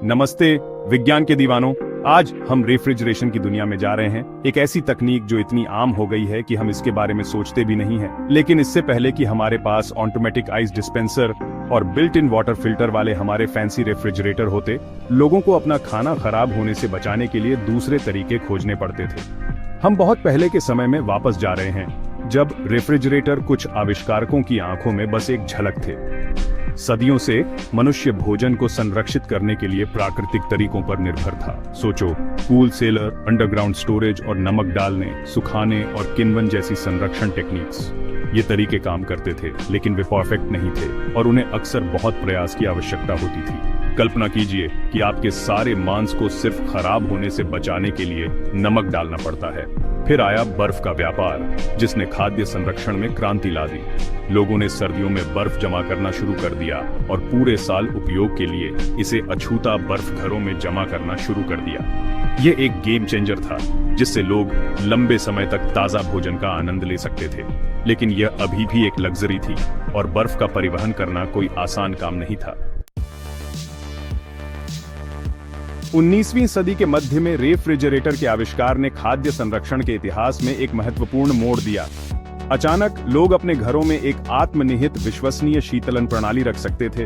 नमस्ते विज्ञान के दीवानों। आज हम रेफ्रिजरेशन की दुनिया में जा रहे हैं, एक ऐसी तकनीक जो इतनी आम हो गई है कि हम इसके बारे में सोचते भी नहीं हैं। लेकिन इससे पहले कि हमारे पास ऑटोमेटिक आइस डिस्पेंसर और बिल्ट इन वाटर फिल्टर वाले हमारे फैंसी रेफ्रिजरेटर होते, लोगों को अपना खाना खराब होने से बचाने के लिए दूसरे तरीके खोजने पड़ते थे। हम बहुत पहले के समय में वापस जा रहे हैं, जब रेफ्रिजरेटर कुछ आविष्कारकों की आंखों में बस एक झलक थे। सदियों से मनुष्य भोजन को संरक्षित करने के लिए प्राकृतिक तरीकों पर निर्भर था। सोचो, कूल सेलर, अंडरग्राउंड स्टोरेज और नमक डालने, सुखाने और किण्वन जैसी संरक्षण टेक्निक्स। ये तरीके काम करते थे, लेकिन वे परफेक्ट नहीं थे और उन्हें अक्सर बहुत प्रयास की आवश्यकता होती थी। कल्पना कीजिए कि आपके सारे मांस को सिर्फ खराब होने से बचाने के लिए नमक डालना पड़ता है। फिर आया बर्फ का व्यापार, जिसने खाद्य संरक्षण में क्रांति ला दी। लोगों ने सर्दियों में बर्फ जमा करना शुरू कर दिया और पूरे साल उपयोग के लिए इसे अछूता बर्फ घरों में जमा करना शुरू कर दिया। ये एक गेम चेंजर था, जिससे लोग लंबे समय तक ताजा भोजन का आनंद ले सकते थे। लेकिन यह अभी भी एक लग्जरी थी और बर्फ का परिवहन करना कोई आसान काम नहीं था। 19वीं सदी के मध्य में रेफ्रिजरेटर के आविष्कार ने खाद्य संरक्षण के इतिहास में एक महत्वपूर्ण मोड़ दिया। अचानक लोग अपने घरों में एक आत्मनिहित विश्वसनीय शीतलन प्रणाली रख सकते थे।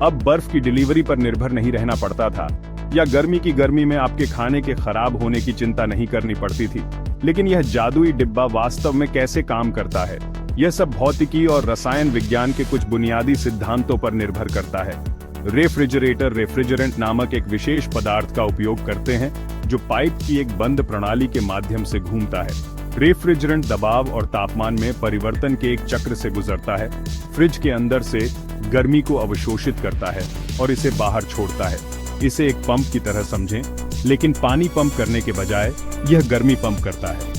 अब बर्फ की डिलीवरी पर निर्भर नहीं रहना पड़ता था, या गर्मी की गर्मी में आपके खाने के खराब होने की चिंता नहीं करनी पड़ती थी। लेकिन यह जादुई डिब्बा वास्तव में कैसे काम करता है? यह सब भौतिकी और रसायन विज्ञान के कुछ बुनियादी सिद्धांतों पर निर्भर करता है। रेफ्रिजरेटर रेफ्रिजरेंट नामक एक विशेष पदार्थ का उपयोग करते हैं, जो पाइप की एक बंद प्रणाली के माध्यम से घूमता है। रेफ्रिजरेंट दबाव और तापमान में परिवर्तन के एक चक्र से गुजरता है। फ्रिज के अंदर से गर्मी को अवशोषित करता है और इसे बाहर छोड़ता है। इसे एक पंप की तरह समझें, लेकिन पानी पंप करने के बजाय यह गर्मी पंप करता है।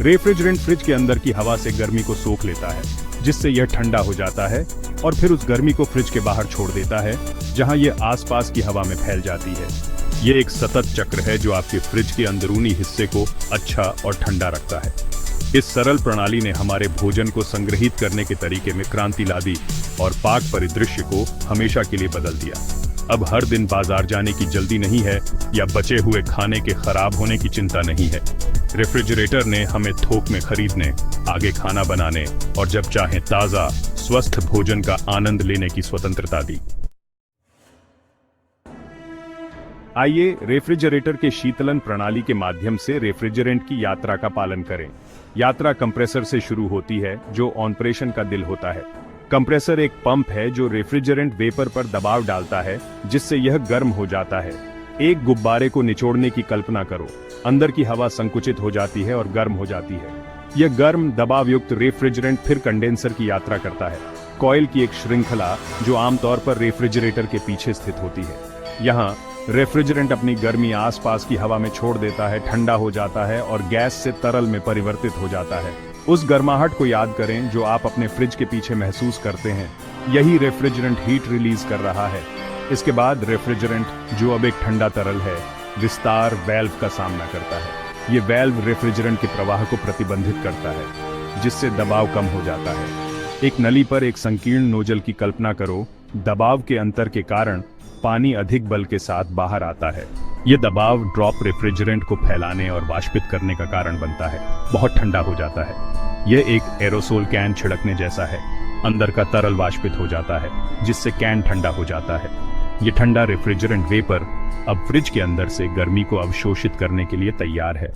रेफ्रिजरेंट फ्रिज के अंदर की हवा से गर्मी को सोख लेता है, जिससे यह ठंडा हो जाता है और फिर उस गर्मी को फ्रिज के बाहर छोड़ देता है, जहां यह आसपास की हवा में फैल जाती है। यह एक सतत चक्र है जो आपके फ्रिज के अंदरूनी हिस्से को अच्छा और ठंडा रखता है। इस सरल प्रणाली ने हमारे भोजन को संग्रहित करने के तरीके में क्रांति ला दी और पाक परिदृश्य को हमेशा के लिए बदल दिया। अब हर दिन बाजार जाने की जल्दी नहीं है, या बचे हुए खाने के खराब होने की चिंता नहीं है। रेफ्रिजरेटर ने हमें थोक में खरीदने, आगे खाना बनाने और जब चाहें ताजा स्वस्थ भोजन का आनंद लेने की स्वतंत्रता दी। आइए रेफ्रिजरेटर के शीतलन प्रणाली के माध्यम से रेफ्रिजरेंट की यात्रा का पालन करें। यात्रा कंप्रेसर से शुरू होती है, जो ऑपरेशन का दिल होता है। कंप्रेसर एक पंप है जो रेफ्रिजरेंट वेपर पर दबाव डालता है, जिससे यह गर्म हो जाता है। एक गुब्बारे को निचोड़ने की कल्पना करो। अंदर की हवा संकुचित हो जाती है और गर्म हो जाती है। यह गर्म दबाव युक्त रेफ्रिजरेंट फिर कंडेंसर की यात्रा करता है, कॉइल की एक श्रृंखला जो आमतौर पर रेफ्रिजरेटर के पीछे स्थित होती है। यहाँ रेफ्रिजरेंट अपनी गर्मी आसपास की हवा में छोड़ देता है, ठंडा हो जाता है और गैस से तरल में परिवर्तित हो जाता है। उस गर्माहट को याद करें जो आप अपने फ्रिज के पीछे महसूस करते हैं। यही रेफ्रिजरेंट हीट रिलीज कर रहा है। इसके बाद रेफ्रिजरेंट, जो अब एक ठंडा तरल है, विस्तार वाल्व का सामना करता है। ये वाल्व रेफ्रिजरेंट के प्रवाह को प्रतिबंधित करता है, जिससे दबाव कम हो जाता है। एक नली पर एक संकीर्ण नोजल की कल्पना करो। दबाव के अंतर के कारण पानी अधिक बल के साथ बाहर आता है। यह दबाव ड्रॉप रेफ्रिजरेंट को फैलाने और वाष्पित करने का कारण बनता है। बहुत ठंडा हो जाता है। यह एक एरोसोल कैन छिड़कने जैसा है। अंदर का तरल वाष्पित हो जाता है, जिससे कैन ठंडा हो जाता है। यह ठंडा रेफ्रिजरेंट वेपर अब फ्रिज के अंदर से गर्मी को अवशोषित करने के लिए तैयार है।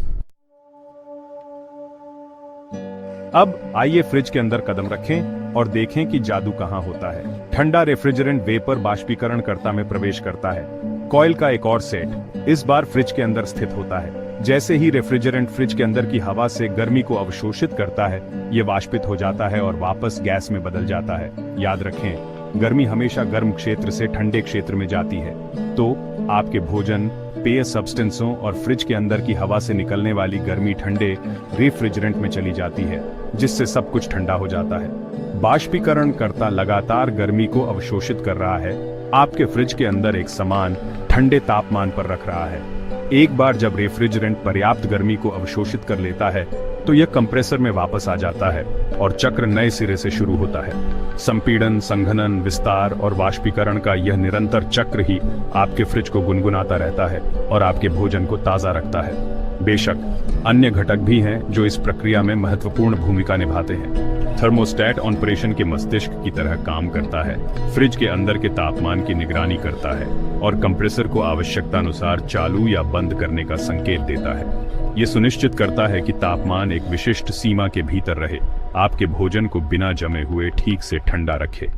अब आइए फ्रिज के अंदर कदम रखें और देखें कि जादू कहां होता है। ठंडा रेफ्रिजरेंट वेपर बाष्पीकरणकर्ता में प्रवेश करता है। कॉइल का एक और सेट इस बार फ्रिज के अंदर स्थित होता है। जैसे ही रेफ्रिजरेंट फ्रिज के अंदर की हवा से गर्मी को अवशोषित करता है, ये वाष्पित हो जाता है और वापस गैस में बदल जाता है। याद रखें, गर्मी हमेशा गर्म क्षेत्र से ठंडे क्षेत्र में जाती है। तो आपके भोजन, पेय सब्सटेंसों और फ्रिज के अंदर की हवा से निकलने वाली गर्मी ठंडे रेफ्रिजरेंट में चली जाती है, जिससे सब कुछ ठंडा हो जाता है। बाष्पीकरणकर्ता लगातार गर्मी को अवशोषित कर रहा है, आपके फ्रिज के अंदर एक समान ठंडे तापमान पर रख रहा है। एक बार जब रेफ्रिजरेंट पर्याप्त गर्मी को अवशोषित कर लेता है, तो यह कंप्रेसर में वापस आ जाता है और चक्र नए सिरे से शुरू होता है। संपीड़न, संघनन, विस्तार और वाष्पीकरण का यह निरंतर चक्र ही आपके फ्रिज को गुनगुनाता रहता है और आपके भोजन को ताज़ा रखता है। बेशक अन्य घटक भी हैं जो इस प्रक्रिया में महत्वपूर्ण भूमिका निभाते हैं। थर्मोस्टेट ऑपरेशन के मस्तिष्क की तरह काम करता है, फ्रिज के अंदर के तापमान की निगरानी करता है और कंप्रेसर को आवश्यकतानुसार चालू या बंद करने का संकेत देता है। ये सुनिश्चित करता है कि तापमान एक विशिष्ट सीमा के भीतर रहे, आपके भोजन को बिना जमे हुए ठीक से ठंडा रखे।